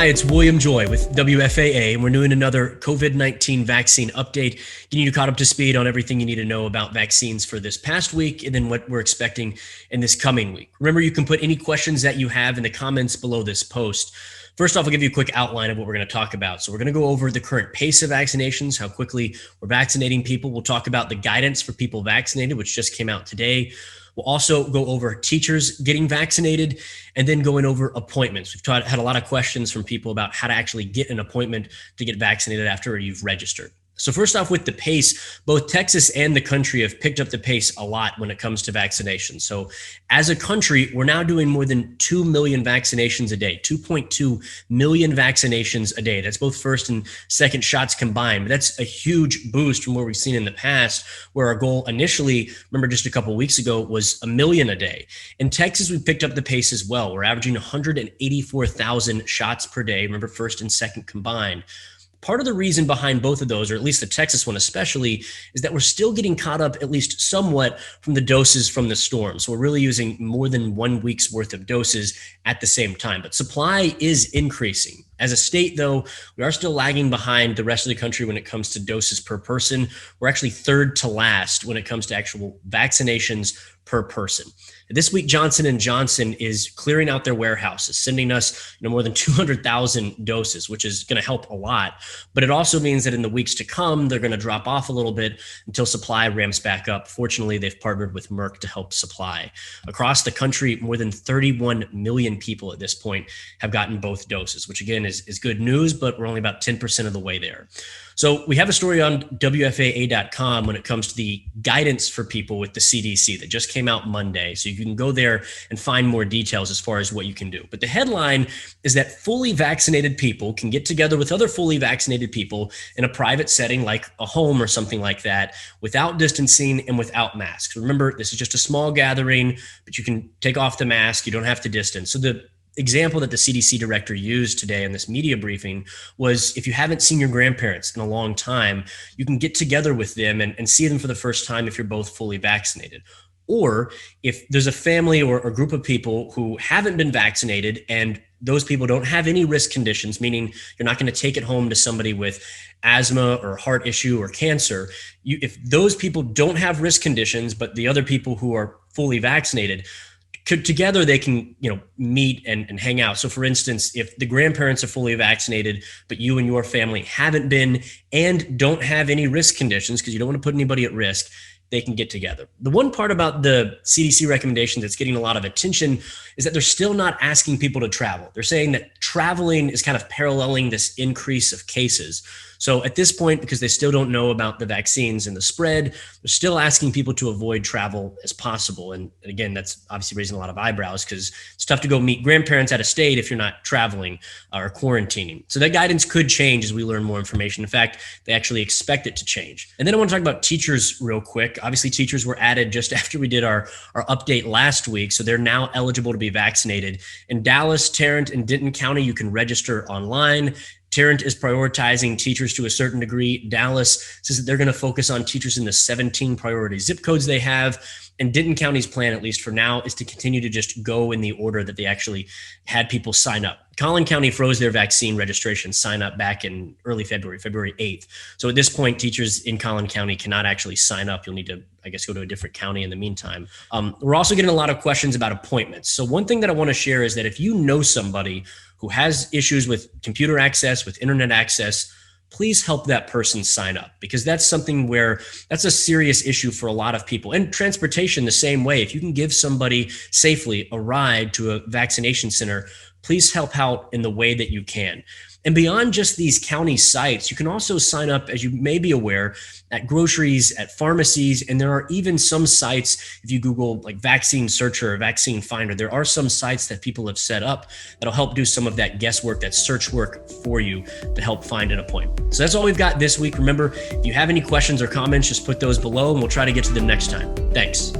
Hi, it's William Joy with WFAA, and we're doing another COVID-19 vaccine update, getting you caught up to speed on everything you need to know about vaccines for this past week and then what we're expecting in this coming week. Remember, you can put any questions that you have in the comments below this post. First off, I'll give you a quick outline of what we're going to talk about. So we're going to go over the current pace of vaccinations, how quickly we're vaccinating people. We'll talk about the guidance for people vaccinated, which just came out today. We'll also go over teachers getting vaccinated and then going over appointments. We've had a lot of questions from people about how to actually get an appointment to get vaccinated after you've registered. So first off, with the pace, both Texas and the country have picked up the pace a lot when it comes to vaccinations. So as a country, we're now doing more than 2 million vaccinations a day, 2.2 million vaccinations a day. That's both first and second shots combined. But that's a huge boost from what we've seen in the past, where our goal initially, remember just a couple of weeks ago, was 1 million a day. In Texas, we've picked up the pace as well. We're averaging 184,000 shots per day. Remember, first and second combined. Part of the reason behind both of those, or at least the Texas one especially, is that we're still getting caught up at least somewhat from the doses from the storm. So we're really using more than 1 week's worth of doses at the same time. But supply is increasing. As a state, though, we are still lagging behind the rest of the country when it comes to doses per person. We're actually third to last when it comes to actual vaccinations per person. This week, Johnson & Johnson is clearing out their warehouses, sending us more than 200,000 doses, which is going to help a lot. But it also means that in the weeks to come, they're going to drop off a little bit until supply ramps back up. Fortunately, they've partnered with Merck to help supply. Across the country, more than 31 million people at this point have gotten both doses, which again is good news, but we're only about 10% of the way there. So we have a story on WFAA.com when it comes to the guidance for people with the CDC that just came out Monday. So you can go there and find more details as far as what you can do. But the headline is that fully vaccinated people can get together with other fully vaccinated people in a private setting like a home or something like that without distancing and without masks. Remember, this is just a small gathering, but you can take off the mask. You don't have to distance. So the example that the CDC director used today in this media briefing was, if you haven't seen your grandparents in a long time, you can get together with them and see them for the first time if you're both fully vaccinated. Or if there's a family or a group of people who haven't been vaccinated and those people don't have any risk conditions, meaning you're not going to take it home to somebody with asthma or heart issue or cancer. If those people don't have risk conditions, but the other people who are fully vaccinated, together they can meet and hang out. So for instance, if the grandparents are fully vaccinated, but you and your family haven't been and don't have any risk conditions, because you don't want to put anybody at risk, they can get together. The one part about the CDC recommendation that's getting a lot of attention is that they're still not asking people to travel. They're saying that traveling is kind of paralleling this increase of cases. So at this point, because they still don't know about the vaccines and the spread, they're still asking people to avoid travel as possible. And again, that's obviously raising a lot of eyebrows because it's tough to go meet grandparents out of state if you're not traveling or quarantining. So that guidance could change as we learn more information. In fact, they actually expect it to change. And then I want to talk about teachers real quick. Obviously, teachers were added just after we did our update last week. So they're now eligible to be vaccinated. In Dallas, Tarrant, and Denton County, you can register online. Tarrant is prioritizing teachers to a certain degree. Dallas says that they're going to focus on teachers in the 17 priority zip codes they have. And Denton County's plan, at least for now, is to continue to just go in the order that they actually had people sign up. Collin County froze their vaccine registration sign up back in early February 8th. So at this point, teachers in Collin County cannot actually sign up. You'll need to, go to a different county in the meantime. We're also getting a lot of questions about appointments. So one thing that I want to share is that if you know somebody who has issues with computer access, with internet access, please help that person sign up, because that's something where that's a serious issue for a lot of people. And transportation the same way. If you can give somebody safely a ride to a vaccination center, please help out in the way that you can. And beyond just these county sites, you can also sign up, as you may be aware, at groceries, at pharmacies, and there are even some sites, if you Google like vaccine searcher or vaccine finder, there are some sites that people have set up that'll help do some of that guesswork, that search work for you to help find an appointment. So that's all we've got this week. Remember, if you have any questions or comments, just put those below and we'll try to get to them next time. Thanks.